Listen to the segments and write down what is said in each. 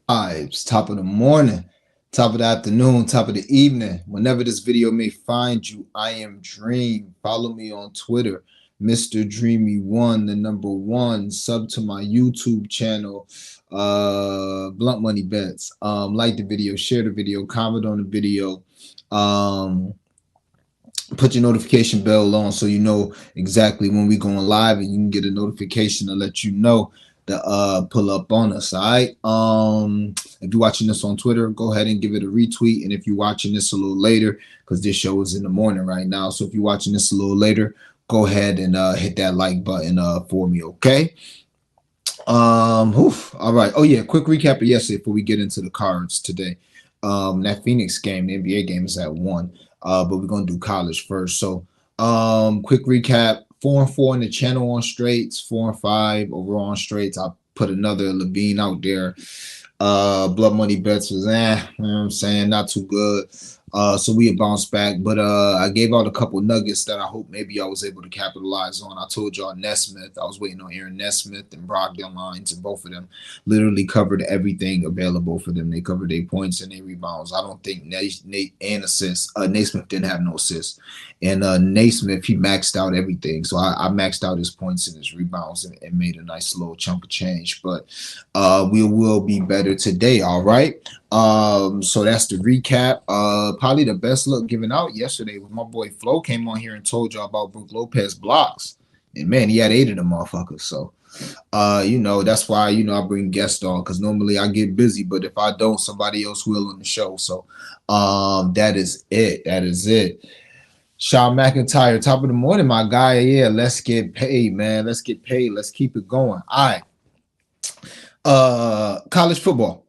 Vibes, top of the morning, top of the afternoon, top of the evening. Whenever this video may find you, I am Dream. Follow me on Twitter, Mr. Dreamy1, the number one. Sub to my YouTube channel, Blunt Money Bets. Like the video, share the video, comment on the video. Put your notification bell on so you know exactly when we going live, and you can get a notification to let you know to pull up on us. All right. If you're watching this on Twitter, go ahead and give it a retweet. And if you're watching this a little later, because this show is in the morning right now, so if you're watching this a little later, go ahead and hit that like button for me. Okay. All right. Oh yeah, quick recap of yesterday before we get into the cards today. That Phoenix game, the NBA game, is at 1. But we're gonna do college first. So quick recap: 4-4 in the channel on straights, 4-5 overall on straights. I put another Levine out there. Blood Money Bets was you know what I'm saying, not too good. So we bounced back, but I gave out a couple nuggets that I hope maybe I was able to capitalize on. I told y'all Nesmith. I was waiting on Aaron Nesmith and Brogdon lines, and both of them literally covered everything available for them. They covered their points and their rebounds. I don't think Nate and assists. Naismith didn't have no assists, and Naismith, he maxed out everything. So I maxed out his points and his rebounds and made a nice little chunk of change. But we will be better today. All right. So that's the recap. Probably the best look given out yesterday was my boy Flo came on here and told y'all about Brook Lopez blocks. And man, he had 8 of them motherfuckers. So you know, that's why, you know, I bring guests on, because normally I get busy, but if I don't, somebody else will on the show. So that is it. That is it. Sean McIntyre, top of the morning, my guy. Yeah, let's get paid, man. Let's get paid. Let's keep it going. All right. College football.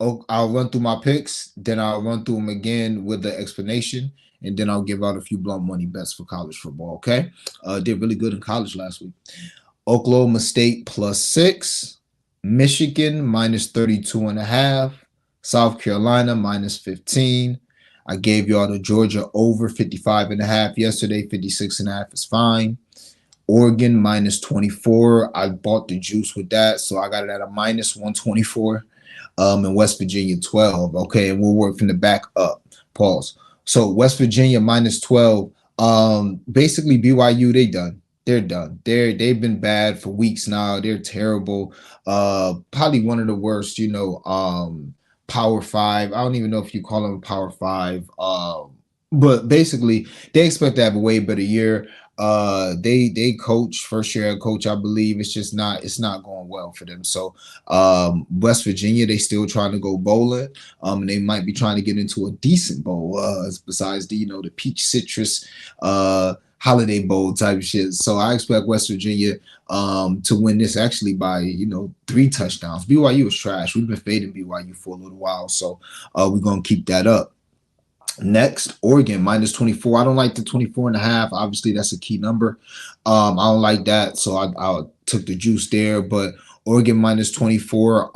I'll run through my picks, then I'll run through them again with the explanation, and then I'll give out a few blunt money bets for college football. Okay. Did really good in college last week. Oklahoma State +6, Michigan -32.5, South Carolina -15. I gave y'all the Georgia over 55.5 yesterday. 56.5 is fine. Oregon -24. I bought the juice with that, so I got it at a -124. And West Virginia 12. Okay, and we'll work from the back up. Pause. So West Virginia -12. Basically BYU, they done. They're done. They've been bad for weeks now. They're terrible. Probably one of the worst, you know, Power 5. I don't even know if you call them Power 5. But basically they expect to have a way better year. They coach, first year coach, I believe. It's not going well for them. So West Virginia, they still trying to go bowling. And they might be trying to get into a decent bowl, besides the, you know, the peach citrus holiday bowl type shit. So I expect West Virginia to win this actually by, you know, 3 touchdowns. BYU is trash. We've been fading BYU for a little while, so we're gonna keep that up. Next, Oregon -24. I don't like the 24.5. Obviously, that's a key number. I don't like that, so I took the juice there. But Oregon -24.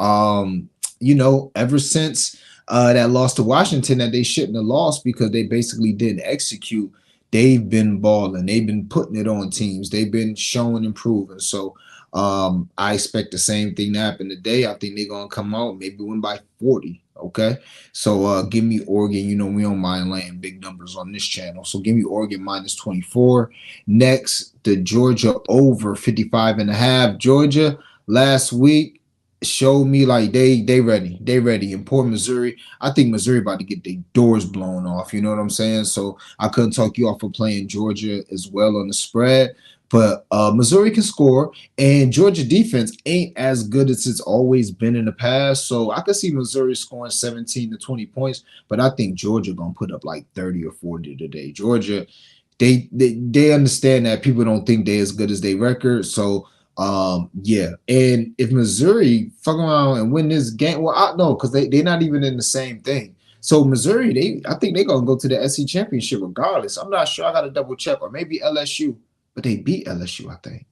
You know, ever since that loss to Washington that they shouldn't have lost because they basically didn't execute, they've been balling. They've been putting it on teams. They've been showing improving. So I expect the same thing to happen today. I think they're gonna come out, maybe win by 40. Okay, so give me Oregon. You know, we don't mind laying big numbers on this channel, so give me Oregon -24. Next, the Georgia over 55.5. Georgia last week showed me like they ready. And poor Missouri, I think Missouri about to get their doors blown off. You know what I'm saying? So I couldn't talk you off for playing Georgia as well on the spread. But Missouri can score, and Georgia defense ain't as good as it's always been in the past. So I could see Missouri scoring 17 to 20 points, but I think Georgia gonna put up like 30 or 40 today. Georgia, they understand that people don't think they're as good as they record. So yeah. And if Missouri fuck around and win this game, well, I know, because they're not even in the same thing. So Missouri, I think they're gonna go to the SEC championship regardless. I'm not sure. I gotta double check, or maybe LSU. But they beat LSU, I think.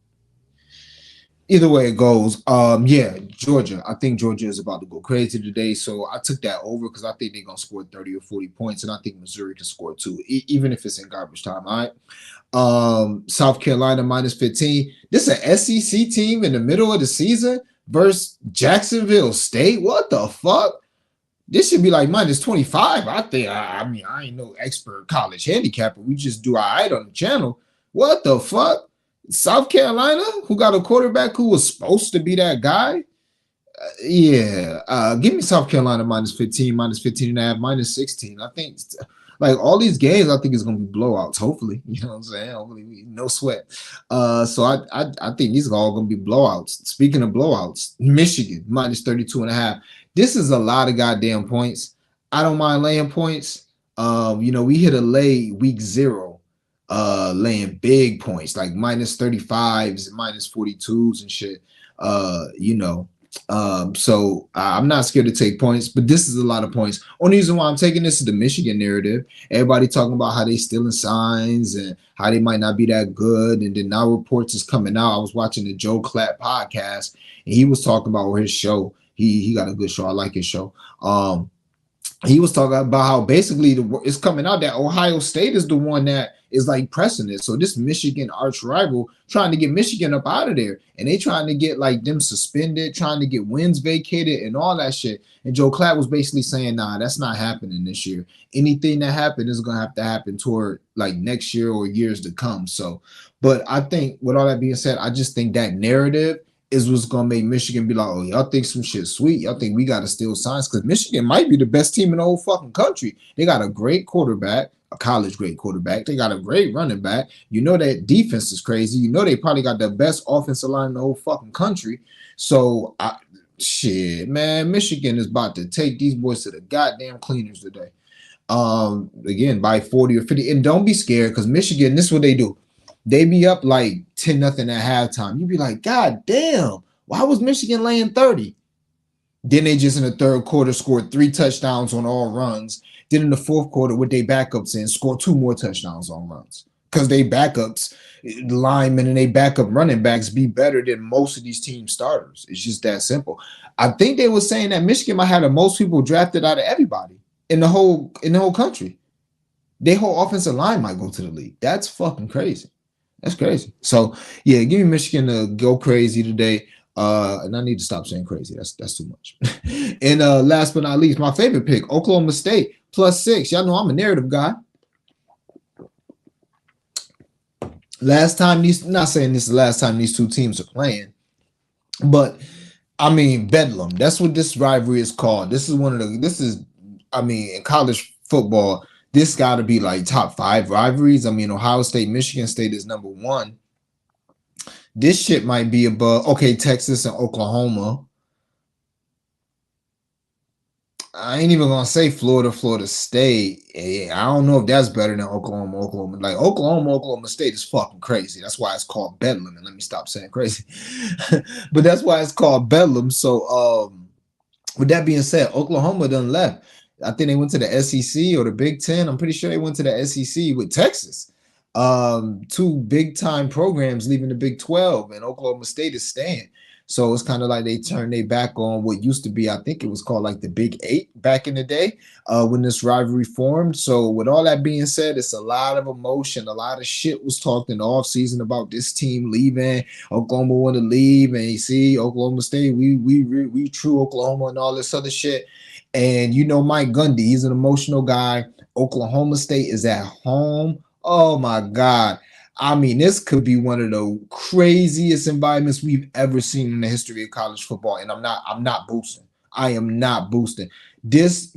Either way it goes, yeah, Georgia. I think Georgia is about to go crazy today, so I took that over because I think they're gonna score 30 or 40 points, and I think Missouri can score too, even if it's in garbage time. All right. South Carolina -15. This is an SEC team in the middle of the season versus Jacksonville State. What the fuck? This should be like -25. I think. I mean, I ain't no expert college handicapper. We just do all right on the channel. What the fuck? South Carolina, who got a quarterback who was supposed to be that guy? Yeah. Give me South Carolina -15, -15 and a half, -16. I think like all these games, I think it's gonna be blowouts. Hopefully, you know what I'm saying. Hopefully, no sweat. So I think these are all gonna be blowouts. Speaking of blowouts, Michigan -32 and a half. This is a lot of goddamn points. I don't mind laying points. We hit a lay week 0, laying big points like -35s, -42s and shit. So I'm not scared to take points, but this is a lot of points. Only reason why I'm taking this is the Michigan narrative. Everybody talking about how they stealing signs and how they might not be that good. And then now reports is coming out. I was watching the Joe Clapp podcast, and he was talking about his show. He got a good show. I like his show. He was talking about how basically it's coming out that Ohio State is the one that is like pressing it. So this Michigan arch rival trying to get Michigan up out of there, and they trying to get like them suspended, trying to get wins vacated and all that shit. And Joe Clapp was basically saying, nah, that's not happening this year. Anything that happened is going to have to happen toward like next year or years to come. So, but I think with all that being said, I just think that narrative is what's gonna make Michigan be like, oh, y'all think some shit sweet. Y'all think we gotta steal signs because Michigan might be the best team in the whole fucking country. They got a great quarterback, a college great quarterback. They got a great running back. You know that defense is crazy. You know they probably got the best offensive line in the whole fucking country. So shit, man, Michigan is about to take these boys to the goddamn cleaners today. Again, by 40 or 50. And don't be scared because Michigan, this is what they do. They be up like 10-0 at halftime. You be like, God damn, why was Michigan laying 30? Then they just in the third quarter scored 3 touchdowns on all runs. Then in the fourth quarter, with their backups in, scored 2 more touchdowns on runs. Because they backups, the linemen and they backup running backs be better than most of these team starters. It's just that simple. I think they were saying that Michigan might have the most people drafted out of everybody in the whole country. Their whole offensive line might go to the league. That's fucking crazy. That's crazy. So yeah, give me Michigan to go crazy today. And I need to stop saying crazy. That's too much. And last but not least, my favorite pick, Oklahoma State +6. Y'all know I'm a narrative guy. Last time not saying this is the last time these two teams are playing, but I mean Bedlam. That's what this rivalry is called. In college football, this got to be like top 5 rivalries. I mean, Ohio State, Michigan State is number 1. This shit might be above, okay, Texas and Oklahoma. I ain't even going to say Florida State. I don't know if that's better than Oklahoma. Like, Oklahoma State is fucking crazy. That's why it's called Bedlam. And let me stop saying crazy. But that's why it's called Bedlam. So, with that being said, Oklahoma done left. I think they went to the SEC or the Big Ten. I'm pretty sure they went to the SEC with Texas. 2 big-time programs leaving the Big 12, and Oklahoma State is staying. So it's kind of like they turned their back on what used to be, I think it was called like the Big 8 back in the day when this rivalry formed. So with all that being said, it's a lot of emotion. A lot of shit was talked in the offseason about this team leaving. Oklahoma want to leave, and you see Oklahoma State, we true Oklahoma and all this other shit. And you know Mike Gundy, he's an emotional guy. Oklahoma State is at home. Oh my God. I mean, this could be one of the craziest environments we've ever seen in the history of college football. And I'm not boosting. I am not boosting. This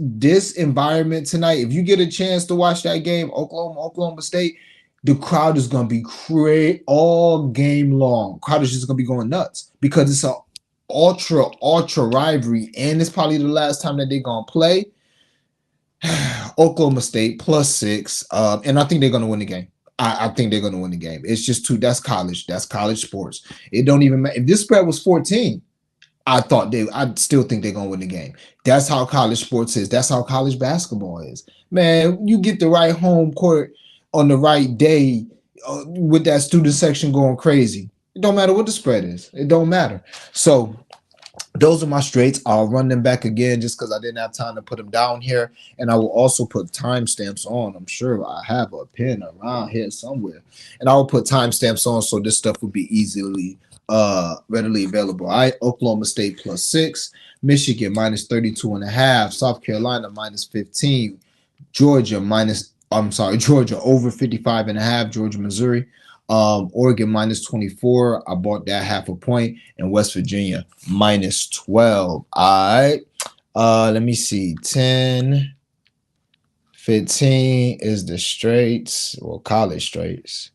environment tonight, if you get a chance to watch that game, Oklahoma State, the crowd is going to be crazy all game long. Crowd is just going to be going nuts because it's a ultra rivalry, and it's probably the last time that they're gonna play. Oklahoma State +6, and I think they're gonna win the game. I think they're gonna win the game. It's just that's college sports. It don't even matter if this spread was 14. I still think they're gonna win the game. That's how college sports is. That's how college basketball is. Man, you get the right home court on the right day with that student section going crazy. It don't matter what the spread is. It don't matter. So those are my straights. I'll run them back again just because I didn't have time to put them down here. And I will also put timestamps on. I'm sure I have a pen around here somewhere. And I will put timestamps on so this stuff will be easily readily available. All right, Oklahoma State +6, Michigan -32.5, South Carolina -15, Georgia Georgia over 55.5, Georgia, Missouri. Oregon -24. I bought that half a point, and West Virginia -12. All right. Let me see. 10, 15 is the straights, well, college straights.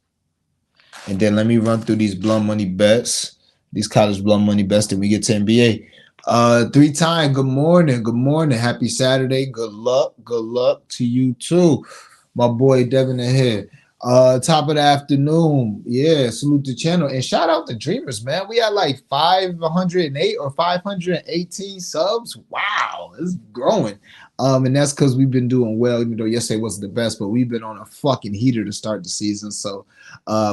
And then let me run through these blunt money bets, these college blunt money bets. Then we get to NBA. 3-time. Good morning. Good morning. Happy Saturday. Good luck. Good luck to you too, my boy Devin ahead. Top of the afternoon. Yeah, salute the channel and shout out the Dreamers, man. We had like 508 or 518 subs. Wow, it's growing. And that's because we've been doing well, even though yesterday wasn't the best, but we've been on a fucking heater to start the season. So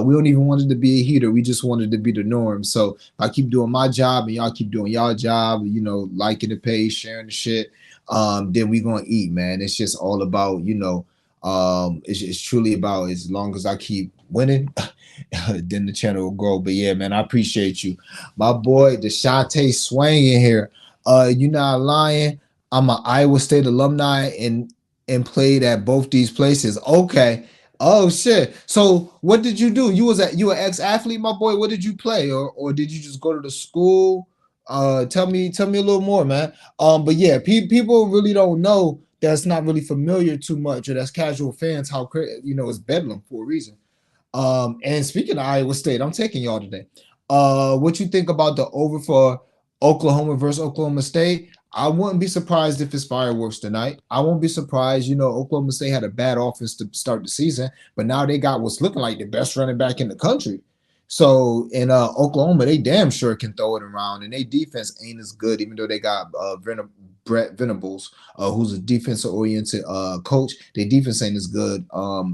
we don't even want it to be a heater. We just wanted to be the norm. So if I keep doing my job and y'all keep doing y'all job, you know, liking the page, sharing the shit, then we gonna eat, man. It's just all about, you know, it's truly about as long as I keep winning, then the channel will grow. But yeah, man, I appreciate you. My boy DeShante Swain in here. You not lying. I'm an Iowa State alumni and played at both these places. Okay. Oh shit. So what did you do? You an ex-athlete, my boy. What did you play? Or did you just go to the school? Tell me a little more, man. But yeah, people really don't know that's not really familiar too much, or that's casual fans, how you know it's Bedlam for a reason. And speaking of Iowa State, I'm taking y'all today. What you think about the over for Oklahoma versus Oklahoma State? I wouldn't be surprised if it's fireworks tonight. I won't be surprised. You know, Oklahoma State had a bad offense to start the season, but now they got what's looking like the best running back in the country. So in Oklahoma, they damn sure can throw it around, and their defense ain't as good, even though they got Brett Venables, who's a defensive-oriented coach. Their defense ain't as good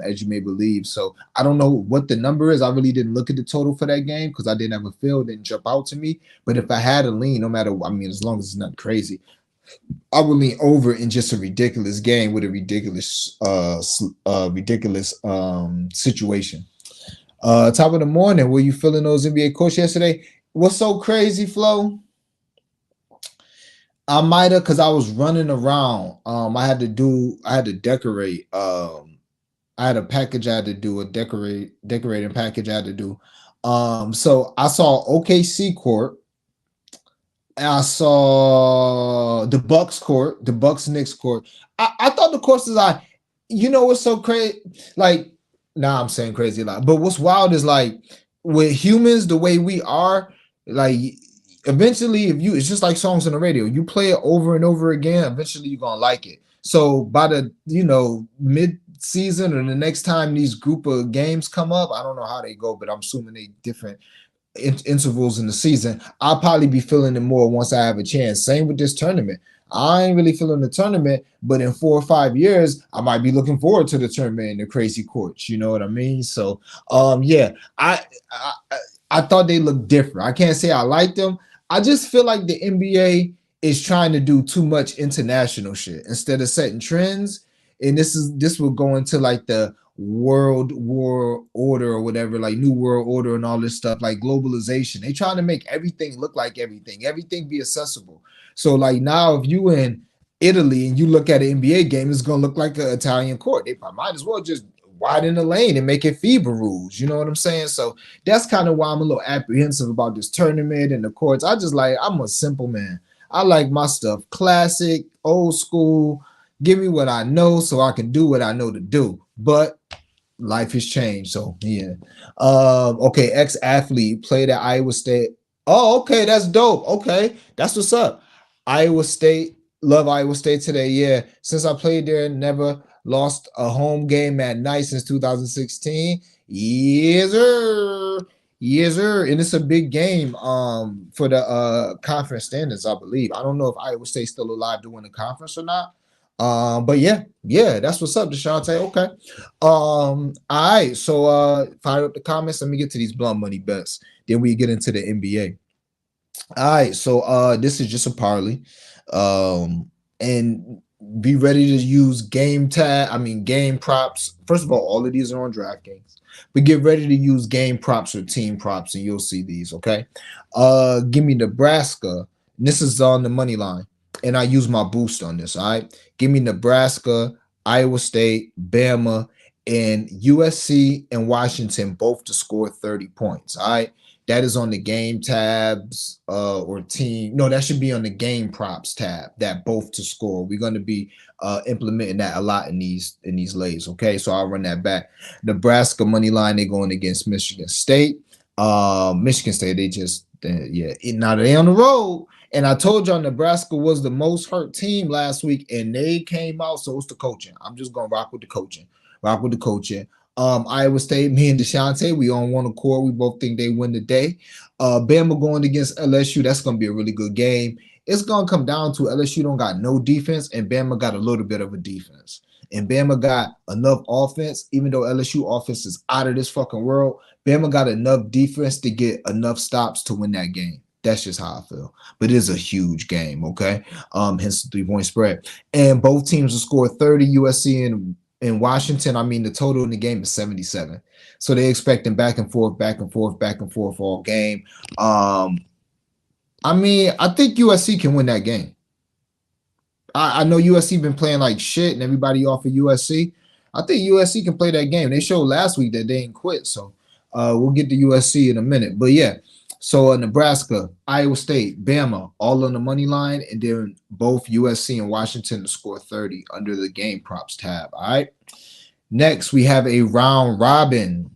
as you may believe. So I don't know what the number is. I really didn't look at the total for that game because I didn't have a feel. It didn't jump out to me. But if I had a lean, no matter, I mean, as long as it's not crazy, I would lean over in just a ridiculous game with a ridiculous situation. Top of the morning, were you feeling those NBA coach yesterday? What's so crazy, Flo? I might have because I was running around. I had to decorate. I had a package I had to do, a decorating package I had to do. So I saw OKC court. I saw the Bucks court, the Bucks Knicks court. I thought the course is like, you know what's so crazy? Like, now I'm saying crazy a lot, but what's wild is like with humans, the way we are, like eventually, if you, it's just like songs on the radio, you play it over and over again, eventually you're gonna like it. So by the mid season or the next time these group of games come up, I don't know how they go, but I'm assuming they different intervals in the season. I'll probably be feeling it more once I have a chance. Same with this tournament. I ain't really feeling the tournament, but in 4 or 5 years, I might be looking forward to the tournament in the crazy courts. You know what I mean? So, yeah, I I thought they looked different. I can't say I like them. I just feel like the NBA is trying to do too much international shit instead of setting trends. And this will go into like the world war order or whatever, like new world order and all this stuff, like globalization. They trying to make everything look like everything be accessible. So like now if you in Italy and you look at an NBA game, it's gonna look like an Italian court. They might as well just widen the lane and make it FIBA rules. You know what I'm saying? So that's kind of why I'm a little apprehensive about this tournament and the courts. I'm a simple man. I like my stuff classic, old school. Give me what I know so I can do what I know to do. But life has changed. So yeah. Okay, ex-athlete played at Iowa State. Oh, okay, that's dope. Okay, that's what's up. Iowa State, love Iowa State today. Yeah, since I played there, never lost a home game at night since 2016. Yes, sir. Yes, sir. And it's a big game for the conference standings, I believe. I don't know if Iowa State's still alive to win the conference or not. But yeah, that's what's up, DeShante. Okay. All right. So fire up the comments. Let me get to these blunt money bets. Then we get into the NBA. All right. So this is just a parlay. And Be ready to use game props. First of all of these are on DraftKings. But get ready to use game props or team props, and you'll see these. Okay. Give me Nebraska. This is on the money line, and I use my boost on this. All right. Give me Nebraska, Iowa State, Bama, and USC and Washington both to score 30 points. All right. That is on the game tabs or team. No, that should be on the game props tab. That both to score. We're going to be implementing that a lot in these lays. Okay, so I'll run that back. Nebraska money line. They're going against Michigan State. Michigan State. They just now they on the road. And I told y'all Nebraska was the most hurt team last week, and they came out. So it's the coaching. I'm just gonna rock with the coaching. Rock with the coaching. Iowa State, me and DeShante, we on one accord. We both think they win the day. Bama going against LSU, that's going to be a really good game. It's going to come down to LSU don't got no defense, and Bama got a little bit of a defense. And Bama got enough offense, even though LSU offense is out of this fucking world. Bama got enough defense to get enough stops to win that game. That's just how I feel. But it is a huge game, okay? Hence the 3-point spread. And both teams will score 30, USC and in Washington. I mean, the total in the game is 77. So they're expecting back and forth all game. I mean, I think USC can win that game. I know USC been playing like shit and everybody off of USC. I think USC can play that game. They showed last week that they ain't quit. So we'll get to USC in a minute. But yeah, so Nebraska, Iowa State, Bama, all on the money line, and then both USC and Washington to score 30 under the game props tab. All right. Next, we have a round robin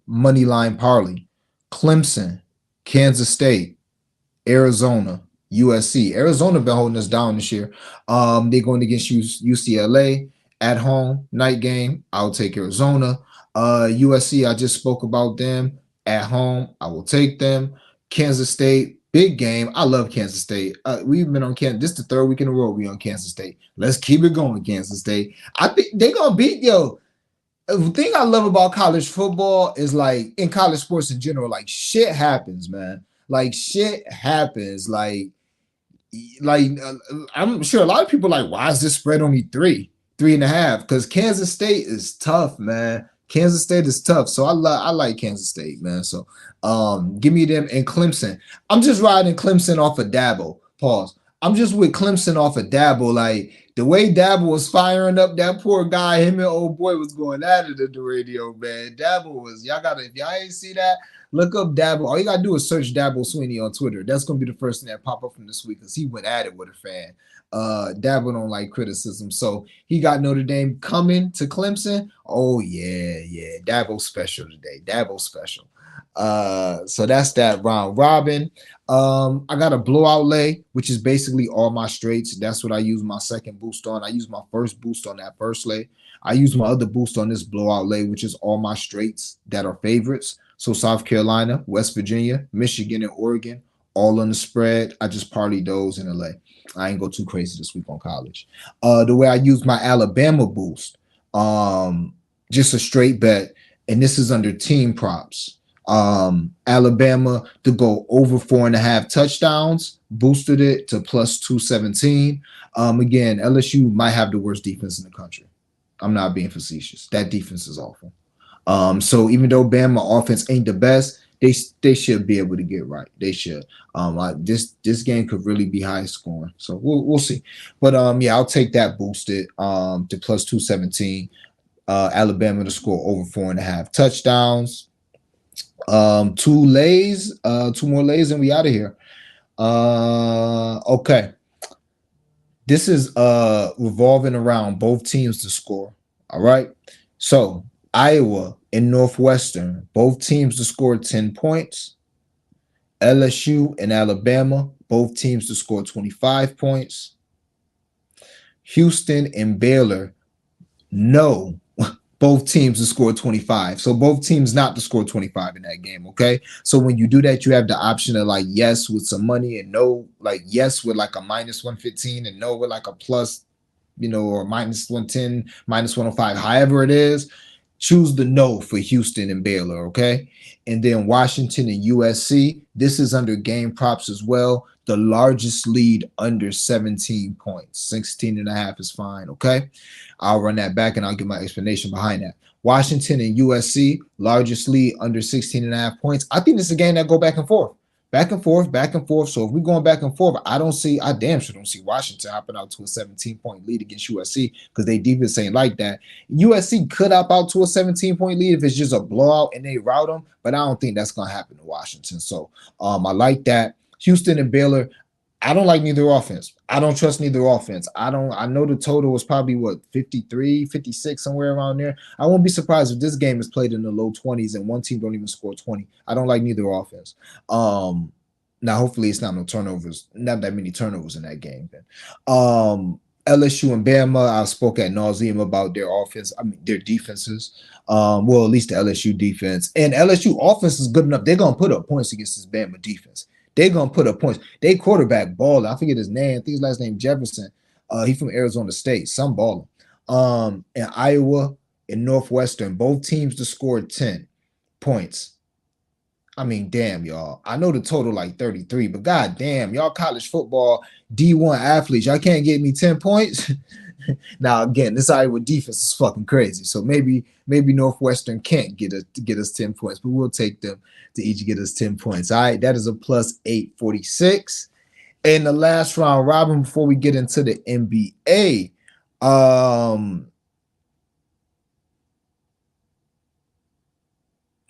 money line parlay. Clemson, Kansas State, Arizona, USC. Arizona been holding us down this year. They're going against UCLA at home, night game. I'll take Arizona. USC, I just spoke about them at home. I will take them. Kansas State, big game. I love Kansas State. We've been on Kansas. This is the third week in a row we on Kansas State. Let's keep it going, Kansas State. I think they're gonna beat The thing I love about college football is like in college sports in general, like shit happens, man. Like shit happens. I'm sure a lot of people are like, why is this spread only 3.5? Because Kansas State is tough, man. Kansas State is tough. So I like Kansas State, man. So give me them and Clemson. I'm just riding Clemson off of Dabo. Pause. I'm just with Clemson off of Dabo. Like the way Dabo was firing up that poor guy, him and old boy was going at it at the radio, man. Dabo was, if y'all ain't see that, look up Dabo. All you gotta do is search Dabo Sweeney on Twitter. That's gonna be the first thing that pop up from this week because he went at it with a fan. Dabo don't like criticism, so he got Notre Dame coming to Clemson. Oh yeah, Dabo special today. Dabo special. So that's that round robin. I got a blowout lay, which is basically all my straights. That's what I use my second boost on. I use my first boost on that first lay. I use my other boost on this blowout lay, which is all my straights that are favorites. So South Carolina, West Virginia, Michigan, and Oregon, all on the spread. I just parlayed those in a lay. I ain't go too crazy this week on college. The way I use my Alabama boost, just a straight bet, and this is under team props. Alabama to go over 4.5 touchdowns, boosted it to plus 217. Again, LSU might have the worst defense in the country. I'm not being facetious. That defense is awful. So even though Bama offense ain't the best, they should be able to get right. They should. This game could really be high scoring. So we'll see. But yeah, I'll take that boosted to plus 217. Alabama to score over 4.5 touchdowns. Two more lays, and we out of here. Okay. This is revolving around both teams to score. All right. So Iowa and Northwestern, both teams to score 10 points. LSU and Alabama, both teams to score 25 points. Houston and Baylor, no, both teams to score 25. So both teams not to score 25 in that game, okay? So when you do that, you have the option of like yes with some money and no, like yes with like a minus 115 and no with like a plus, or minus 110, minus 105, however it is. Choose the no for Houston and Baylor, okay? And then Washington and USC. This is under game props as well. the largest lead under 17 points. 16.5 is fine, okay? I'll run that back and I'll give my explanation behind that. Washington and USC, largest lead under 16.5 points. I think this is a game that go back and forth. Back and forth, back and forth. So if we're going back and forth, I damn sure don't see Washington hopping out to a 17-point lead against USC because they defense ain't like that. USC could hop out to a 17-point lead if it's just a blowout and they rout them, but I don't think that's going to happen to Washington. So I like that. Houston and Baylor, I don't like neither offense. I don't trust neither offense. I know the total was probably what, 53, 56, somewhere around there. I won't be surprised if this game is played in the low 20s and one team don't even score 20. I don't like neither offense. Now hopefully it's not no turnovers, not that many turnovers in that game. Then LSU and Bama, I spoke ad nauseum about their offense. I mean their defenses. Well, at least the LSU defense. And LSU offense is good enough. They're gonna put up points against this Bama defense. They're gonna put up points. They quarterback baller. I forget his name. I think his last name Jefferson. He's from Arizona State. Some baller. And Iowa and Northwestern, both teams to score 10 points. I mean, damn, y'all. I know the total like 33, but god damn, y'all college football D1 athletes, y'all can't get me 10 points. Now, again, this Iowa defense is fucking crazy. So maybe Northwestern can't get us 10 points, but we'll take them to each get us 10 points. All right, that is a plus 846. And the last round robin before we get into the NBA.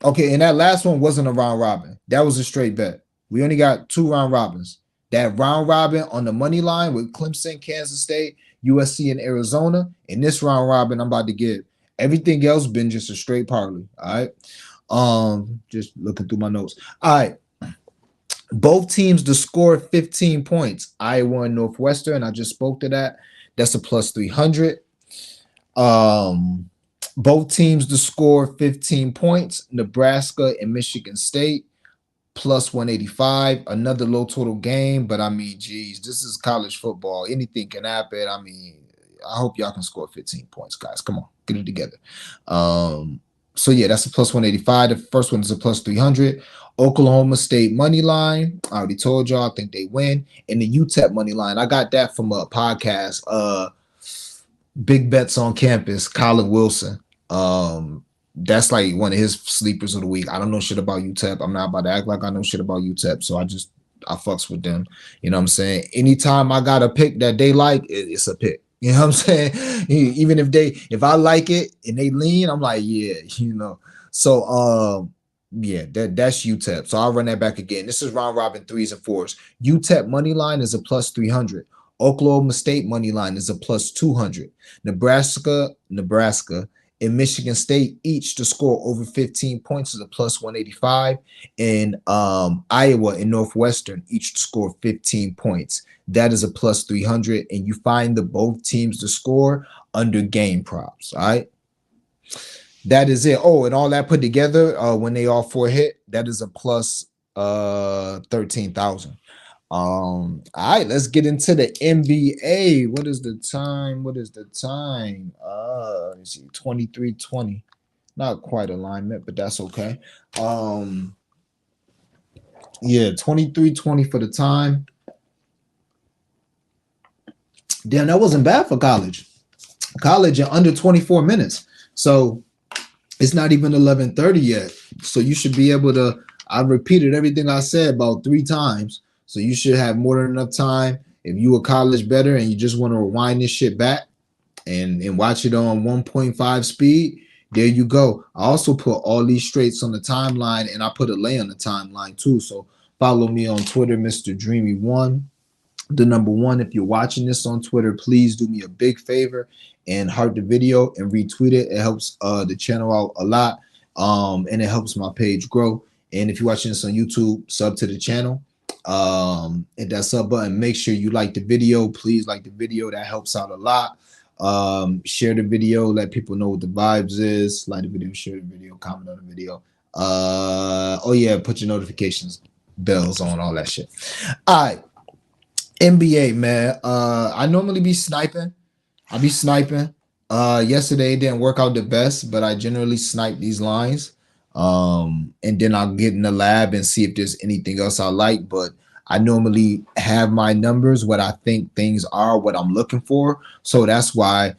Okay, and that last one wasn't a round robin. That was a straight bet. We only got 2 round robins. That round robin on the money line with Clemson, Kansas State, USC, and Arizona. In this round robin, I'm about to give. Everything else been just a straight parlay. All right. Just looking through my notes. All right. Both teams to score 15 points. Iowa and Northwestern. I just spoke to that. That's a plus 300. Both teams to score 15 points. Nebraska and Michigan State. Plus 185, another low total game. But I mean, geez, this is college football. Anything can happen. I mean, I hope y'all can score 15 points, guys. Come on, get it together. So yeah, that's a plus 185. The first one is a plus 300. Oklahoma State money line. I already told y'all. I think they win. And the UTEP money line. I got that from a podcast. Big Bets on Campus. Colin Wilson. That's like one of his sleepers of the week. I don't know shit about UTEP. I'm not about to act like I know shit about UTEP. So I fucks with them. You know what I'm saying? Anytime I got a pick that they like, it's a pick. You know what I'm saying? Even if I like it and they lean, I'm like, yeah, you know. So yeah, that's UTEP. So I'll run that back again. This is round robin 3s and 4s. UTEP money line is a plus 300. Oklahoma State money line is a plus 200. Nebraska, and Michigan State each to score over 15 points is a plus 185. And Iowa and Northwestern each to score 15 points. That is a plus 300. And you find the both teams to score under game props. All right. That is it. Oh, and all that put together, when they all 4 hit, that is a plus 13,000. All right, let's get into the NBA. What is the time? Let's see, 23:20. Not quite alignment, but that's okay. Yeah, 23:20 for the time. Damn, that wasn't bad for college. College in under 24 minutes. So it's not even 11:30 yet. So you should be able to. I repeated everything I said about 3 times. So you should have more than enough time. If you a college bettor and you just want to rewind this shit back and watch it on 1.5 speed, there you go. I also put all these straights on the timeline, and I put a lay on the timeline too. So follow me on Twitter, Mr. Dreamy1, the number 1. If you're watching this on Twitter, please do me a big favor and heart the video and retweet it. It helps the channel out a lot, and it helps my page grow. And if you're watching this on YouTube, sub to the channel. Hit that sub button. Make sure you like the video. Please like the video. That helps out a lot. Share the video. Let people know what the vibes is. Like the video, share the video, comment on the video. Oh yeah, put your notifications bells on, all that shit. All right. NBA, man. I normally be sniping. I be sniping. Yesterday it didn't work out the best, but I generally snipe these lines. And then I'll get in the lab and see if there's anything else I like. But I normally have my numbers, what I think things are, what I'm looking for. So that's why,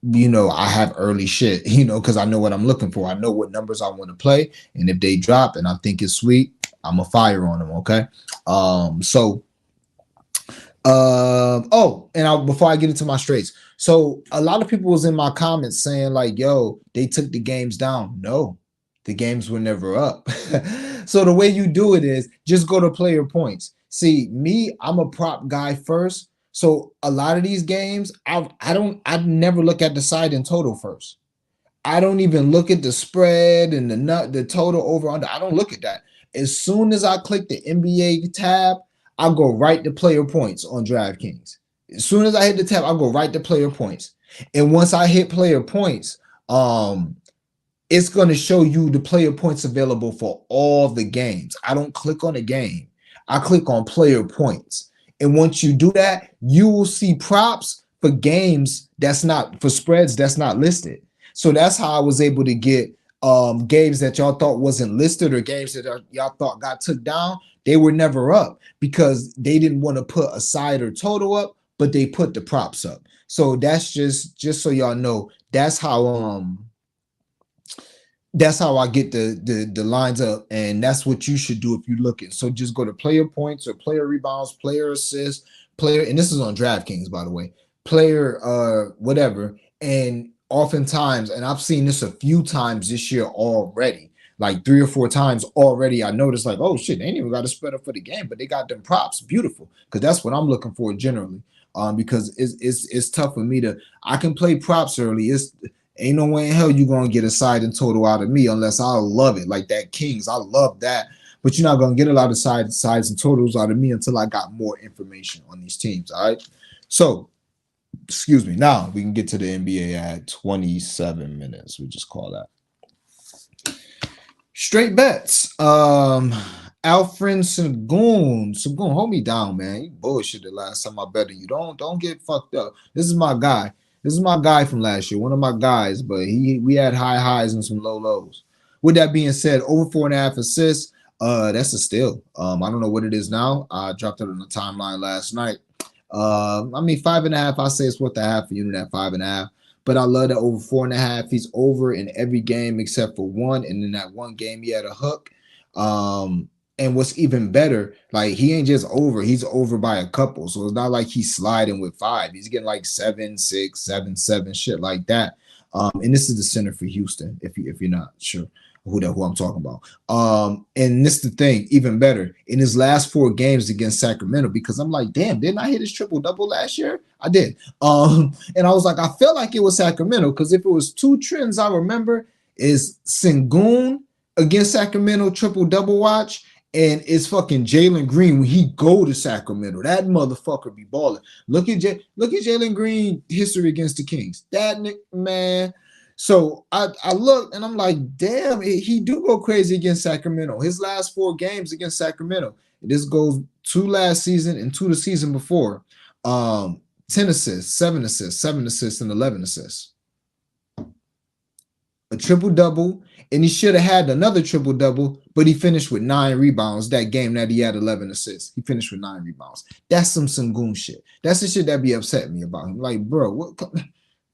I have early shit, because I know what I'm looking for. I know what numbers I want to play. And if they drop and I think it's sweet, I'm a fire on them. Okay. So before I get into my straights, so a lot of people was in my comments saying like, yo, they took the games down. No, the games were never up. So the way you do it is just go to player points. See, me, I'm a prop guy first. So a lot of these games, I never look at the side and total first. I don't even look at the spread and the total over under. I don't look at that. As soon as I click the NBA tab, I'll go right to player points on DraftKings. As soon as I hit the tab, I'll go right to player points. And once I hit player points, it's going to show you the player points available for all the games. I don't click on a game. I click on player points. And once you do that, you will see props for games that's not for spreads that's not listed. So that's how I was able to get games that y'all thought wasn't listed or games that y'all thought got took down. They were never up because they didn't want to put a side or total up, but they put the props up. So that's just so y'all know, that's how I get the lines up, and that's what you should do if you're looking. So just go to player points or player rebounds, player assists, player, and this is on DraftKings, by the way, player whatever. And oftentimes, and I've seen this a few times this year already, like 3 or 4 times already. I noticed like, oh shit, they ain't even got a spread up for the game, but they got them props. Beautiful, because that's what I'm looking for generally. Because it's tough for me to. I can play props early. Ain't no way in hell you gonna get a side and total out of me unless I love it. Like that Kings, I love that. But you're not gonna get a lot of sides and totals out of me until I got more information on these teams. All right. So, excuse me. Now we can get to the NBA at 27 minutes. We just call that. Straight bets. Alfred Sagoon. Sagoon, hold me down, man. You bullshit the last time I bet you. Don't get fucked up. This is my guy. This is my guy from last year, one of my guys, but we had high highs and some low lows. With that being said, over 4.5 assists, that's a steal. I don't know what it is now. I dropped it on the timeline last night. I mean, 5.5, I say it's worth a half a unit at 5.5. But I love that over 4.5. He's over in every game except for one. And in that one game, he had a hook. And what's even better, like he ain't just over, he's over by a couple. So it's not like he's sliding with 5. He's getting like 7, 6, 7, 7, shit like that. And this is the center for Houston, if you're not sure who I'm talking about. And this is the thing, even better, in his last 4 games against Sacramento, because I'm like, damn, didn't I hit his triple-double last year? I did. And I was like, I felt like it was Sacramento, because if it was 2 trends I remember, is Sengun against Sacramento triple-double watch, and it's fucking Jalen Green when he go to Sacramento. That motherfucker be balling. Look at Jalen Green history against the Kings. That man. So I look and I'm like, damn, he do go crazy against Sacramento. His last 4 games against Sacramento. This goes 2 last season and 2 the season before. 10 assists, 7 assists, 7 assists, and 11 assists. A triple-double, and he should have had another triple-double, but he finished with 9 rebounds that game that he had 11 assists. He finished with 9 rebounds. That's some Sengun shit. That's the shit that be upsetting me about him. Like, bro, what?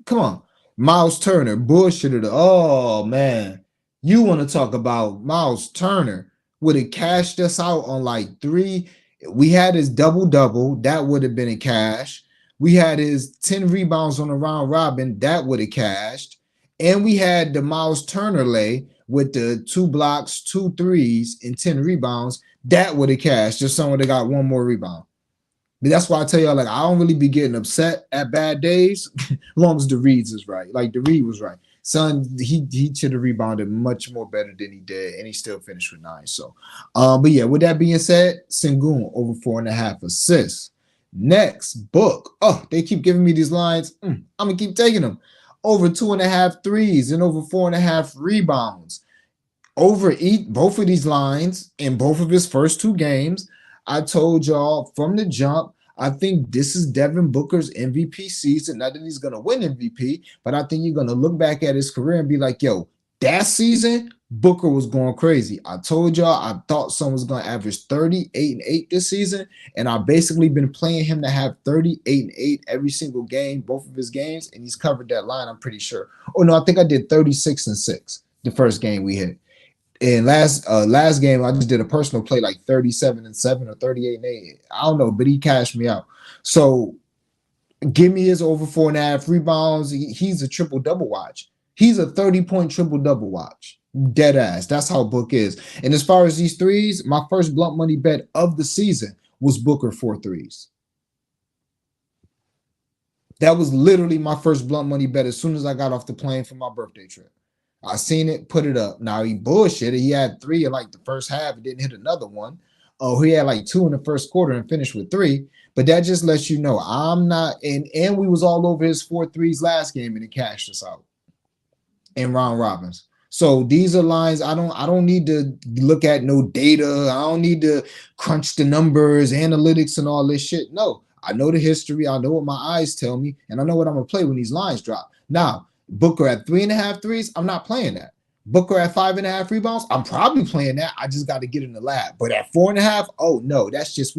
Come on. Miles Turner, bullshitted. Oh, man. You want to talk about Miles Turner. Would have cashed us out on like 3. We had his double-double. That would have been a cash. We had his 10 rebounds on the round robin. That would have cashed. And we had the Miles Turner lay with the 2 blocks, 2 threes, and 10 rebounds. That would have cashed. Just someone that got 1 more rebound. But that's why I tell y'all, like, I don't really be getting upset at bad days as long as the reads is right. Like, the read was right. Son, he should have rebounded much more better than he did, and he still finished with 9. So, but yeah, with that being said, Sengun over 4.5 assists. Next, Book. Oh, they keep giving me these lines. I'm going to keep taking them. Over 2.5 threes and over 4.5 rebounds. Over both of these lines in both of his first 2 games. I told y'all from the jump, I think this is Devin Booker's MVP season. Not that he's going to win MVP, but I think you're going to look back at his career and be like, yo, that season, Booker was going crazy. I told y'all I thought someone was going to average 38-8 this season, and I've basically been playing him to have 38-8 every single game, both of his games, and he's covered that line, I'm pretty sure. Oh no, I think I did 36-6 the first game we hit. And last game I just did a personal play like 37-7 or 38-8. I don't know, but he cashed me out. So give me his over 4.5 rebounds. He's a triple double watch. He's a 30-point triple double watch. Dead ass. That's how Book is. And as far as these threes, my first blunt money bet of the season was Booker 4 threes. That was literally my first blunt money bet as soon as I got off the plane for my birthday trip. I seen it, put it up. Now he bullshitted. He had 3 in like the first half. He didn't hit another one. Oh, he had like 2 in the first quarter and finished with 3. But that just lets you know I'm not. And we was all over his 4 threes last game and he cashed us out in round robins. So these are lines I don't need to look at no data. I don't need to crunch the numbers, analytics, and all this shit. No, I know the history. I know what my eyes tell me, and I know what I'm gonna play when these lines drop. Now, Booker at 3.5 threes, I'm not playing that. Booker at 5.5 rebounds, I'm probably playing that. I just got to get in the lab. But at 4.5, oh no, that's just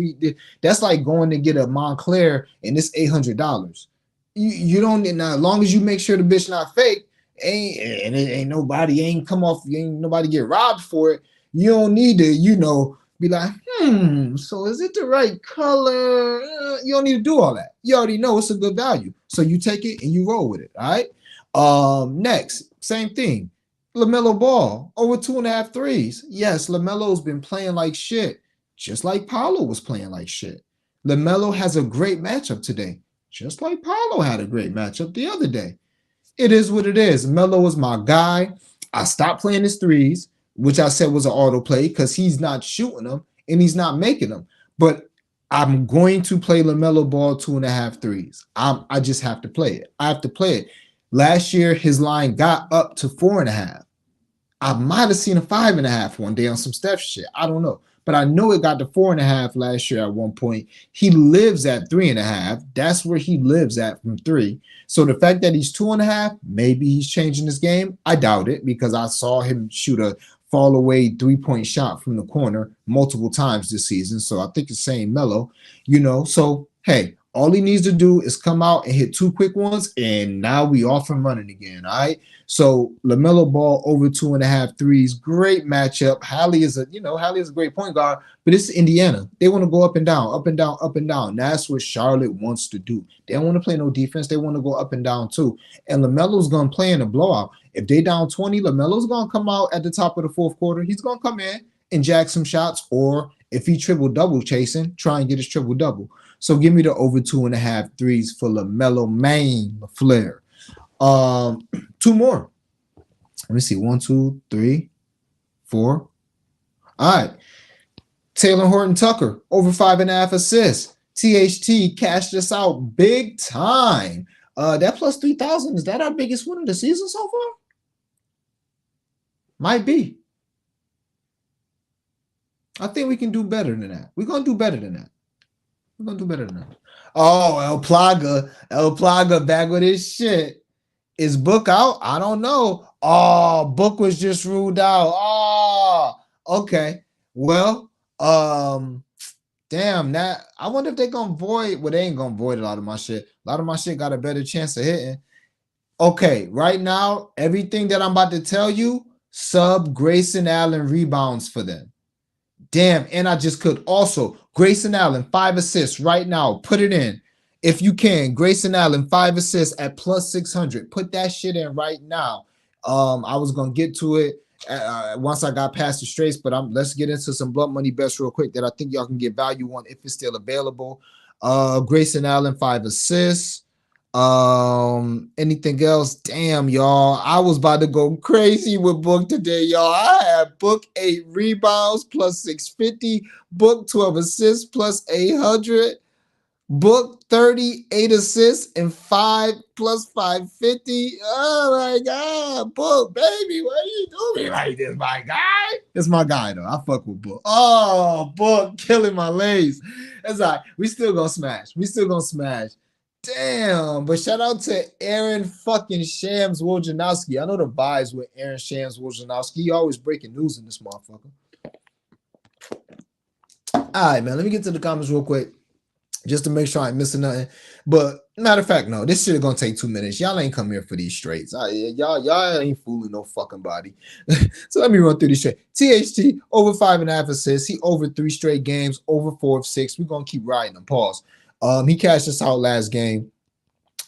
that's like going to get a Montclair and it's $800. You don't need now, as long as you make sure the bitch not fake, ain't nobody get robbed for it. You don't need to, be like, so is it the right color? You don't need to do all that. You already know it's a good value. So you take it and you roll with it. All right. Next, same thing. LaMelo Ball over 2.5 threes. Yes, LaMelo's been playing like shit, just like Paolo was playing like shit. LaMelo has a great matchup today, just like Paolo had a great matchup the other day. It is what it is. Melo is my guy. I stopped playing his threes, which I said was an auto play because he's not shooting them and he's not making them. But I'm going to play LaMelo Ball 2.5 threes. I just have to play it. I have to play it. Last year, his line got up to 4.5. I might have seen a 5.5 one day on some Steph shit. I don't know. But I know it got to 4.5 last year at one point. He lives at 3.5. That's where he lives at from 3. So the fact that he's 2.5, maybe he's changing his game. I doubt it because I saw him shoot a fall away 3-point shot from the corner multiple times this season. So I think it's saying Melo, So hey, all he needs to do is come out and hit 2 quick ones, and now we off and running again. All right. So LaMelo Ball over 2.5 threes, great matchup. Hallie is a great point guard, but it's Indiana. They want to go up and down, up and down, up and down. That's what Charlotte wants to do. They don't want to play no defense. They want to go up and down too. And LaMelo's gonna play in a blowout. If they down 20, LaMelo's gonna come out at the top of the fourth quarter. He's gonna come in and jack some shots, or if he triple double chasing, try and get his triple double. So give me the over 2.5 threes for LaMelo Main Flair. 2 more. Let me see. 1, 2, 3, 4. All right. Taylor Horton Tucker over 5.5 assists. THT cashed us out big time. That plus 3,000, is that our biggest win of the season so far? Might be. I think we can do better than that. We're gonna do better than that. Oh, El Plaga back with his shit. Is Book out? I don't know. Oh, Book was just ruled out. Oh, okay. Well, damn, that I wonder if they're gonna void. Well, they ain't gonna void a lot of my shit. A lot of my shit got a better chance of hitting. Okay, right now, everything that I'm about to tell you, sub Grayson Allen rebounds for them. Damn, and I just could also Grayson Allen 5 assists right now. Put it in if you can. Grayson Allen 5 assists at plus 600. Put that shit in right now. I was gonna get to it once I got past the straights, but let's get into some blunt money bets real quick that I think y'all can get value on if it's still available. Grayson Allen 5 assists. Anything else? Damn, y'all. I was about to go crazy with Book today, y'all. I had Book 8 rebounds plus 650, Book 12 assists plus 800, Book 38 assists and 5 plus 550. Oh my God, Book, baby, why you do me like this, my guy? It's my guy though. I fuck with Book. Oh, Book killing my legs. That's all right. We still gonna smash. Damn, but shout out to Aaron fucking Shams Wojnarowski. I know the vibes with Aaron Shams Wojnarowski. He always breaking news in this motherfucker. All right, man. Let me get to the comments real quick, just to make sure I ain't missing nothing. But matter of fact, no, this shit is gonna take 2 minutes. Y'all ain't come here for these straights. Y'all ain't fooling no fucking body. So let me run through this shit. THT over 5.5 assists. He over 3 straight games, over 4 of 6. We're gonna keep riding them. Pause. He cashed us out last game.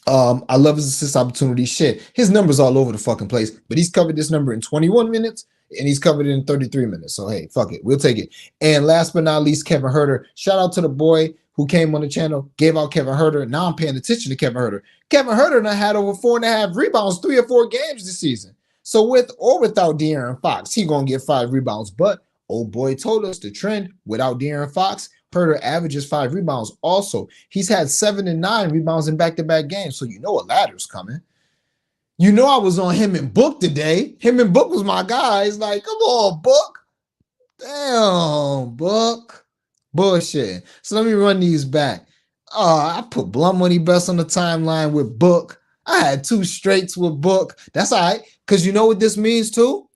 I love his assist opportunity. Shit, his numbers all over the fucking place, but he's covered this number in 21 minutes and he's covered it in 33 minutes. So hey, fuck it, we'll take it. And last but not least, Kevin Huerter. Shout out to the boy who came on the channel, gave out Kevin Huerter. Now I'm paying attention to Kevin Huerter. Kevin Huerter now had over 4.5 rebounds, 3 or 4 games this season. So with or without De'Aaron Fox, he gonna get 5 rebounds. But old boy told us the trend without De'Aaron Fox. Huerter averages 5 rebounds. Also, he's had 7 and 9 rebounds in back-to-back games. So you know a ladder's coming. You know I was on him and Book today. Him and Book was my guys. Like, come on, Book. Damn, Book. Bullshit. So let me run these back. I put Blunt Money Best on the timeline with Book. I had 2 straights with Book. That's all right. Because you know what this means too?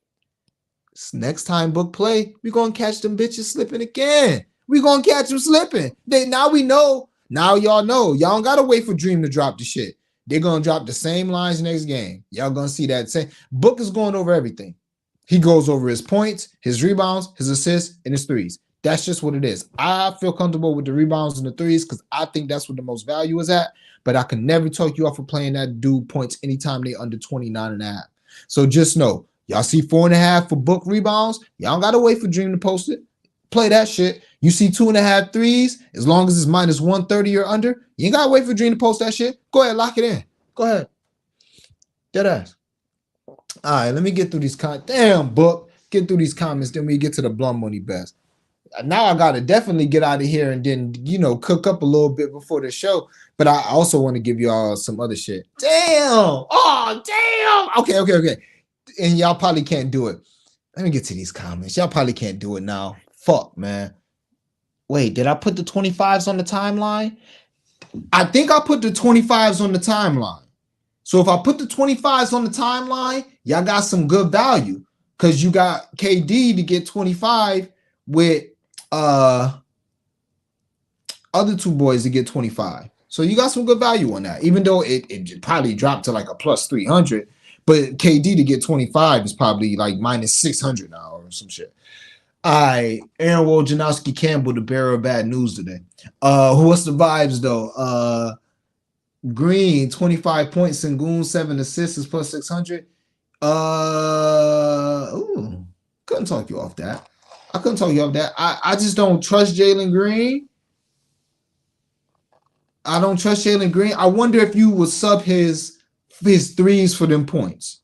Next time Book play, we're going to catch them bitches slipping again. We're going to catch them slipping. Now we know. Now y'all know. Y'all don't got to wait for Dream to drop the shit. They're going to drop the same lines next game. Y'all going to see that same. Book is going over everything. He goes over his points, his rebounds, his assists, and his threes. That's just what it is. I feel comfortable with the rebounds and the threes because I think that's what the most value is at. But I can never talk you off of playing that dude points anytime they under 29.5. So just know, y'all see 4.5 for Book rebounds. Y'all don't got to wait for Dream to post it. Play that shit. You see 2.5 threes, as long as it's minus 130 or under, you ain't got to wait for Dream to post that shit. Go ahead, lock it in. Go ahead. Dead ass. All right, let me get through these comments. Damn, Book. Get through these comments, then we get to the Blunt Money Best. Now I got to definitely get out of here and then, cook up a little bit before the show. But I also want to give y'all some other shit. Damn. Oh, damn. Okay. And y'all probably can't do it. Let me get to these comments. Y'all probably can't do it now. Fuck, man. Wait, did I put the 25s on the timeline? I think I put the 25s on the timeline. So if I put the 25s on the timeline, y'all got some good value because you got KD to get 25 with other 2 boys to get 25. So you got some good value on that, even though it probably dropped to like a plus 300. But KD to get 25 is probably like minus 600 now or some shit. All right, Aaron Wojnarowski Campbell, the bearer of bad news today. What's the vibes though? Green, 25 points, Sengun, 7 assists is plus 600. Couldn't talk you off that. I couldn't talk you off that. I just don't trust Jalen Green. I don't trust Jalen Green. I wonder if you would sub his threes for them points.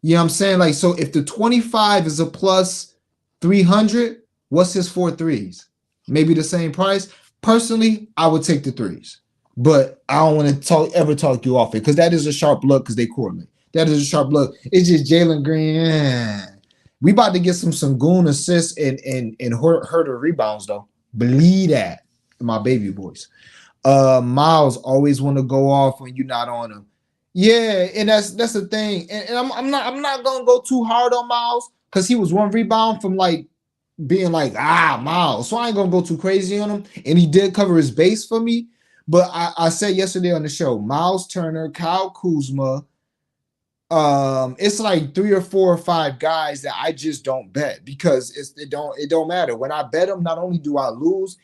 You know what I'm saying? Like, so if the 25 is a plus 300, what's his 4 threes? Maybe the same price. Personally, I would take the threes, but I don't want to ever talk you off it because that is a sharp look because they correlate. That is a sharp look. It's just Jalen Green. We about to get some Sengun assists and Huerter rebounds though. Believe that, my baby boys. Miles always want to go off when you're not on him. Yeah, and that's the thing. And I'm not gonna go too hard on Miles because he was 1 rebound from like being like Miles. So I ain't gonna go too crazy on him. And he did cover his base for me. But I said yesterday on the show, Miles Turner, Kyle Kuzma. It's like 3 or 4 or 5 guys that I just don't bet because it don't matter. When I bet them, not only do I lose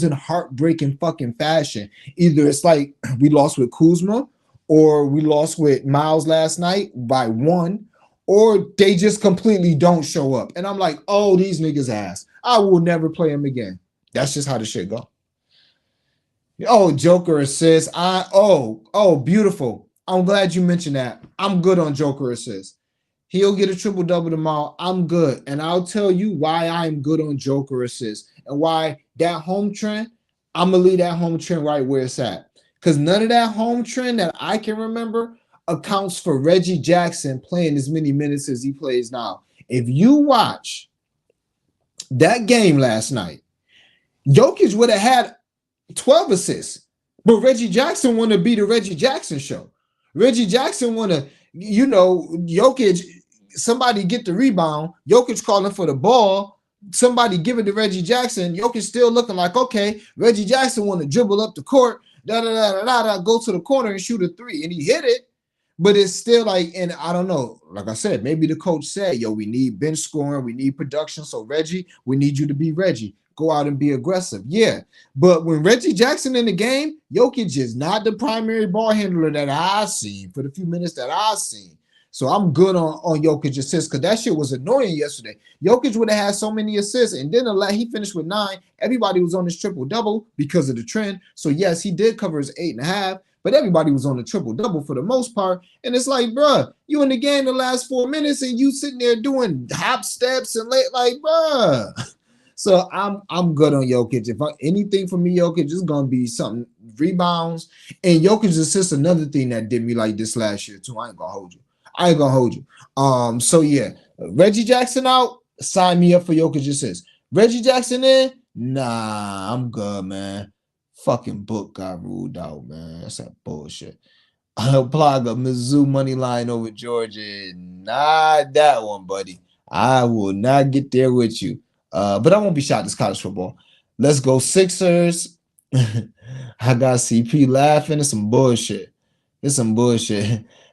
in heartbreaking fucking fashion. Either it's like we lost with Kuzma or we lost with Miles last night by 1, or they just completely don't show up. And I'm like, oh, these niggas ass. I will never play them again. That's just how the shit go. Oh, Joker assist. Beautiful. I'm glad you mentioned that. I'm good on Joker assist. He'll get a triple-double tomorrow. I'm good. And I'll tell you why I'm good on Joker assist and why that home trend, I'm going to leave that home trend right where it's at. Because none of that home trend that I can remember accounts for Reggie Jackson playing as many minutes as he plays now. If you watch that game last night, Jokic would have had 12 assists But Reggie Jackson want to be the Reggie Jackson show. Reggie Jackson want to, Jokic, somebody get the rebound. Jokic calling for the ball. Somebody give it to Reggie Jackson. Jokic still looking like, okay, Reggie Jackson want to dribble up the court, go to the corner and shoot a three. And he hit it. But it's still like, and I don't know, like I said, maybe the coach said, yo, we need bench scoring, we need production. So Reggie, we need you to be Reggie. Go out and be aggressive. Yeah. But when Reggie Jackson in the game, Jokic is not the primary ball handler that I've seen for the few minutes that I've seen. So I'm good on Jokic assists because that shit was annoying yesterday. Jokic would have had so many assists, and then he finished with 9. Everybody was on his triple-double because of the trend. So, yes, he did cover his 8.5, but everybody was on the triple-double for the most part. And it's like, bruh, you in the game the last 4 minutes, and you sitting there doing hop steps and like, bruh. So I'm good on Jokic. If anything for me, Jokic is gonna be something rebounds. And Jokic's assist another thing that did me like this last year too. I ain't gonna hold you. So yeah, Reggie Jackson out, sign me up for Jokic assist. Reggie Jackson in, nah, I'm good, man. Fucking book got ruled out, man. That's that bullshit. Plaga, Mizzou money line over Georgia. Not that one, buddy. I will not get there with you. But I won't be shocked. This college football. Let's go Sixers. I got CP laughing. It's some bullshit.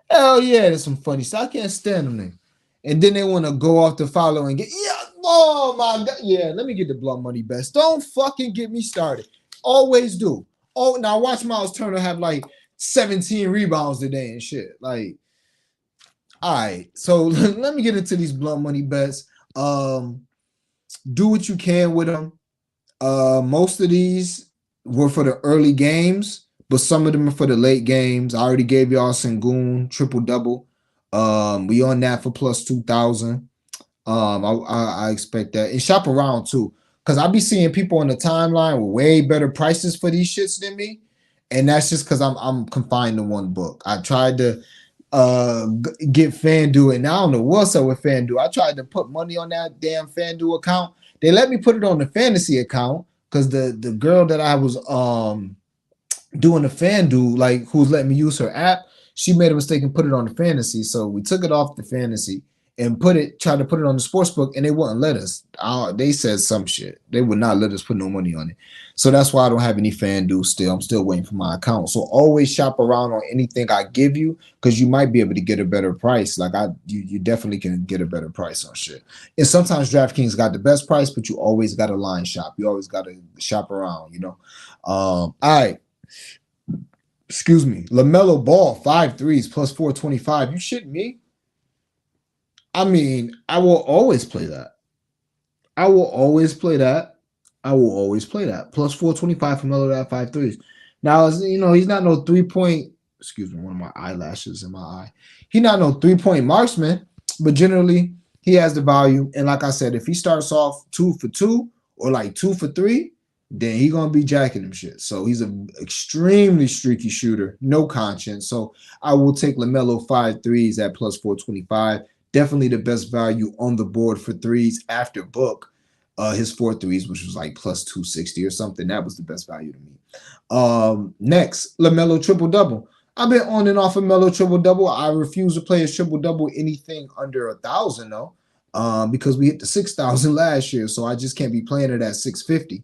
Hell yeah, there's some funny stuff. I can't stand them. And then they want to go off the follow and get, oh my God. Yeah, let me get the blunt money best. Don't fucking get me started. Always do. Oh, now watch Miles Turner have like 17 rebounds today and shit. Like, all right. So let me get into these blunt money bets. Do what you can with them. Most of these were for the early games, but some of them are for the late games. I already gave y'all Sengun triple-double. We on that for plus 2,000. I expect that. And shop around too. Because I be seeing people on the timeline with way better prices for these shits than me. And that's just because I'm confined to one book. I tried to get FanDuel, and I don't know what's up with FanDuel. I tried to put money on that damn FanDuel account. They let me put it on the fantasy account because the girl that I was doing the FanDuel, like who's letting me use her app, she made a mistake and put it on the fantasy. So we took it off the fantasy and tried to put it on the sportsbook, and they wouldn't let us. They said some shit. They would not let us put no money on it. So that's why I don't have any FanDuel still. I'm still waiting for my account. So always shop around on anything I give you because you might be able to get a better price. Like you definitely can get a better price on shit. And sometimes DraftKings got the best price, but you always got to line shop. You always got to shop around, All right. Excuse me. LaMelo Ball, 5 threes plus 425. You shitting me? I mean, I will always play that. Plus 425 for Melo at 5 threes. Now, he's not no 3-point. Excuse me, one of my eyelashes in my eye. He's not no 3-point marksman, but generally he has the value. And like I said, if he starts off 2 for 2 or like 2 for 3, then he's gonna be jacking them shit. So he's an extremely streaky shooter, no conscience. So I will take LaMelo 5 threes at plus 425. Definitely the best value on the board for threes after Book. His 4 threes, which was like plus 260 or something. That was the best value to me. Next, LaMelo triple-double. I've been on and off of Melo triple-double. I refuse to play a triple-double anything under 1,000 though, because we hit the 6,000 last year. So I just can't be playing it at 650.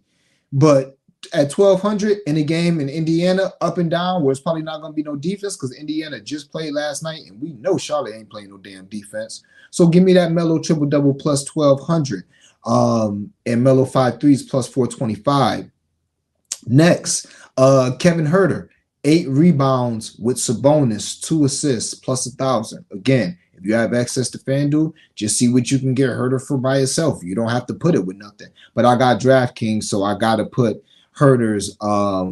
But at 1,200 in a game in Indiana, up and down, where it's probably not going to be no defense because Indiana just played last night, and we know Charlotte ain't playing no damn defense. So give me that Melo triple-double plus 1,200. And Melo 5 threes plus 425. Next, Kevin Huerter, 8 rebounds with Sabonis, 2 assists plus 1,000. Again, if you have access to FanDuel, just see what you can get Huerter for by itself. You don't have to put it with nothing. But I got DraftKings, so I got to put Huerter's I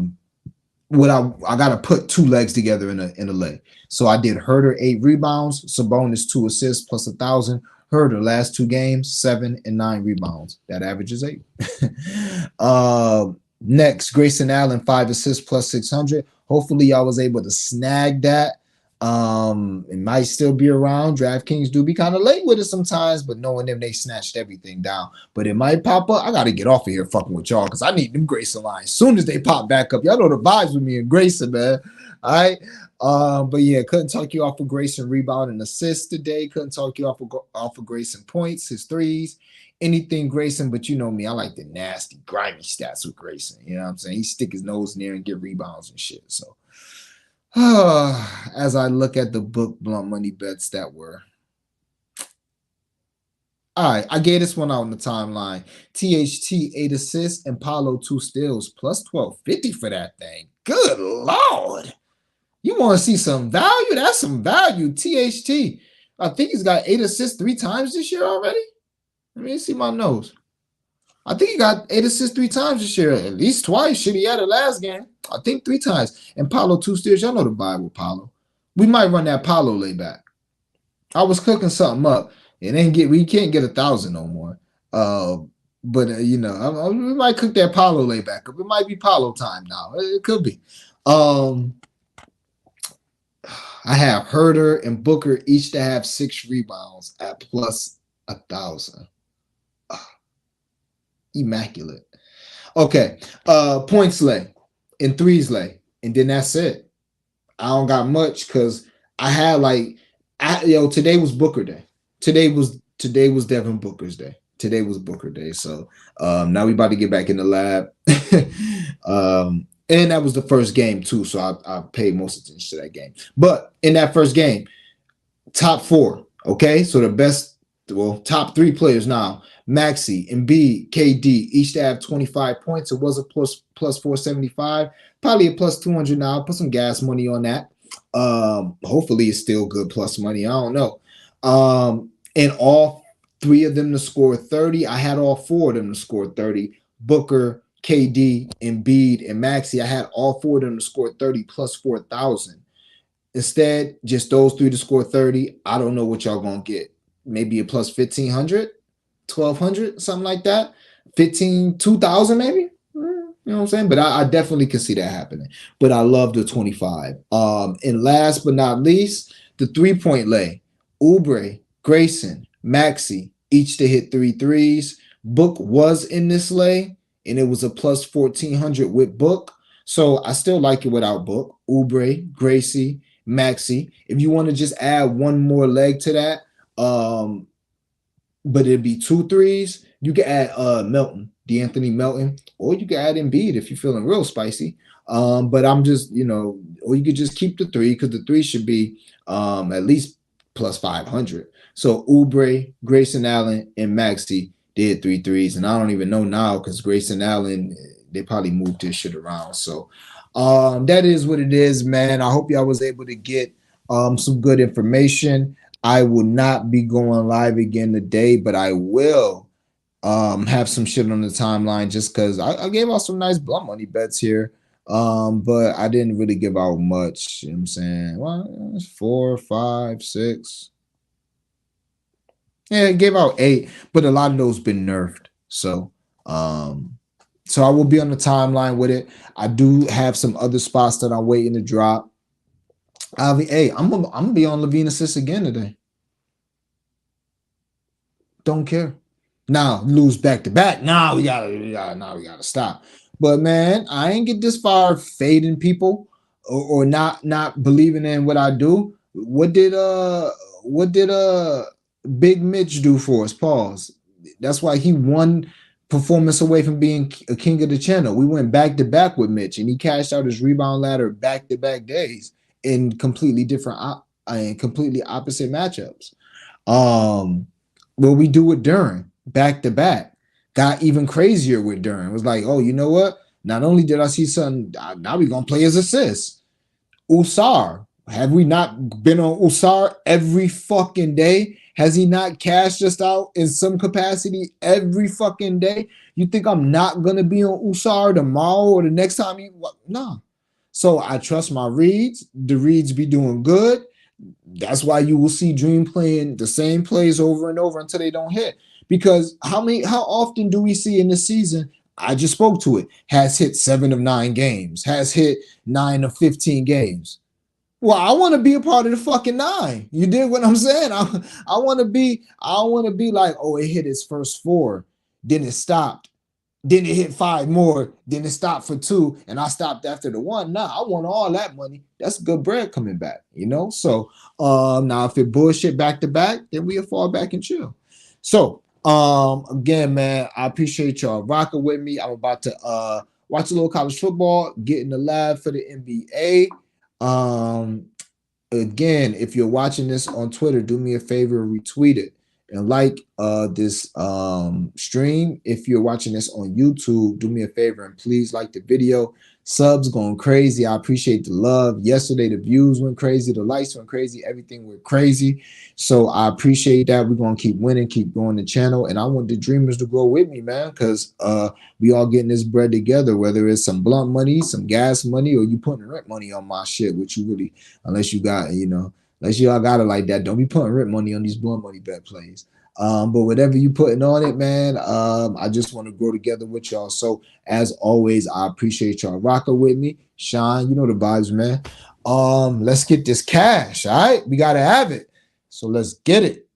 got to put 2 legs together in a leg. So I did Huerter 8 rebounds, Sabonis 2 assists plus 1,000. Huerter last 2 games 7 and 9 rebounds. That averages 8. Next, Grayson Allen 5 assists plus 600. Hopefully, y'all was able to snag that. It might still be around. DraftKings do be kind of late with it sometimes, but knowing them, they snatched everything down. But it might pop up. I gotta get off of here fucking with y'all because I need them Grayson lines. As soon as they pop back up, y'all know the vibes with me and Grayson, man. All right. But yeah, couldn't talk you off of Grayson rebound and assists today. Couldn't talk you off of Grayson points, his threes, anything Grayson. But you know me, I like the nasty, grimy stats with Grayson. You know what I'm saying? He stick his nose in there and get rebounds and shit. So. As I look at the book blunt money bets that were. All right, I gave this one out on the timeline. THT 8 assists and Paulo 2 steals plus 1250 for that thing. Good Lord. You want to see some value? That's some value. THT. I think he's got 8 assists 3 times this year already. Let me see my notes. I think he got 8 assists 3 times this year. At least twice. Shit, he had it last game. I think 3 times. And Paulo 2 steals. Y'all know the vibe with Paulo. We might run that Paulo layback. I was cooking something up. We can't get 1,000 no more. But you know, we might cook that Paulo layback up. It might be Paulo time now. It could be. I have Herder and Booker each to have 6 rebounds at plus 1,000. Immaculate. Okay. Points lay and threes lay. And then that's it. I don't got much because I had today was Booker Day. Today was Devin Booker's day. Today was Booker Day. So now we about to get back in the lab. And that was the first game too. So I paid most attention to that game. But in that first game, top 4. Okay. So top 3 players now. Maxey, Embiid, KD, each to have 25 points. It was a plus 475, probably a plus 200 now. Put some gas money on that. Hopefully it's still good plus money. I don't know. And all 3 of them to score 30. I had all 4 of them to score 30. Booker, KD, Embiid, and Maxey. I had all 4 of them to score 30 plus 4,000. Instead, just those 3 to score 30. I don't know what y'all gonna get. Maybe a plus 1,500. 1,200, something like that. 2,000 maybe. You know what I'm saying? But I definitely can see that happening. But I love the 25. And last but not least, the 3-point lay. Oubre, Grayson, Maxey, each to hit 3 threes. Book was in this lay, and it was a plus 1,400 with Book. So I still like it without Book. Oubre, Gracie, Maxey. If you want to just add one more leg to that, but it'd be 2 threes. You can add Melton, DeAnthony Melton, or you can add Embiid if you're feeling real spicy. But I'm just, or you could just keep the 3 because the 3 should be at least plus 500. So Oubre, Grayson Allen, and Maxey did 3 threes, and I don't even know now because Grayson Allen, they probably moved this shit around. So that is what it is, man. I hope y'all was able to get some good information. I will not be going live again today, but I will have some shit on the timeline just because I gave out some nice blunt money bets here. But I didn't really give out much. You know what I'm saying? Well, it's 4, 5, 6. Yeah, I gave out 8, but a lot of those been nerfed. So I will be on the timeline with it. I do have some other spots that I'm waiting to drop. I'm gonna be on Levine Assist again today. Don't care. Now lose back to back. Now we gotta stop. But man, I ain't get this far fading people or not believing in what I do. What did Big Mitch do for us? Pause. That's why he won performance away from being a king of the channel. We went back to back with Mitch, and he cashed out his rebound ladder back to back days in completely different and completely opposite matchups. What we do with Duran back to back got even crazier with Duran. It was like, oh, you know what? Not only did I see something, now we're gonna play his assist. Usar, have we not been on Usar every fucking day? Has he not cashed us out in some capacity every fucking day? You think I'm not gonna be on Usar tomorrow or the next time? No. So I trust my reads. The reads be doing good. That's why you will see Dream playing the same plays over and over until they don't hit. Because how often do we see in this season? I just spoke to it. Has hit 7 of 9 games. Has hit 9 of 15 games. Well, I want to be a part of the fucking nine. You dig what I'm saying? I want to be. I don't want to be like, oh, it hit its first four, then it stopped, then it hit five more, then it stopped for two, and I stopped after the one. Nah, I want all that money. That's good bread coming back, you know. So, now if it bullshit back to back, then we'll fall back and chill. So, again, man, I appreciate y'all rocking with me. I'm about to watch a little college football, get in the lab for the NBA. Again, if you're watching this on Twitter, do me a favor, retweet it and like this stream. If you're watching this on YouTube, do me a favor and please like the video. Subs going crazy. I appreciate the love. Yesterday the views went crazy, the likes went crazy, everything went crazy. So I appreciate that. We're gonna keep winning, keep growing the channel, and I want the dreamers to grow with me, man, because we all getting this bread together, whether it's some blunt money, some gas money, or you putting rent money on my shit, which you really, unless you got, you know, unless y'all got it like that, don't be putting rent money on these blunt money bet plays. But whatever you putting on it, man, I just want to grow together with y'all. So as always, I appreciate y'all rocking with me. Sean, you know the vibes, man. Let's get this cash. All right, we gotta have it. So let's get it.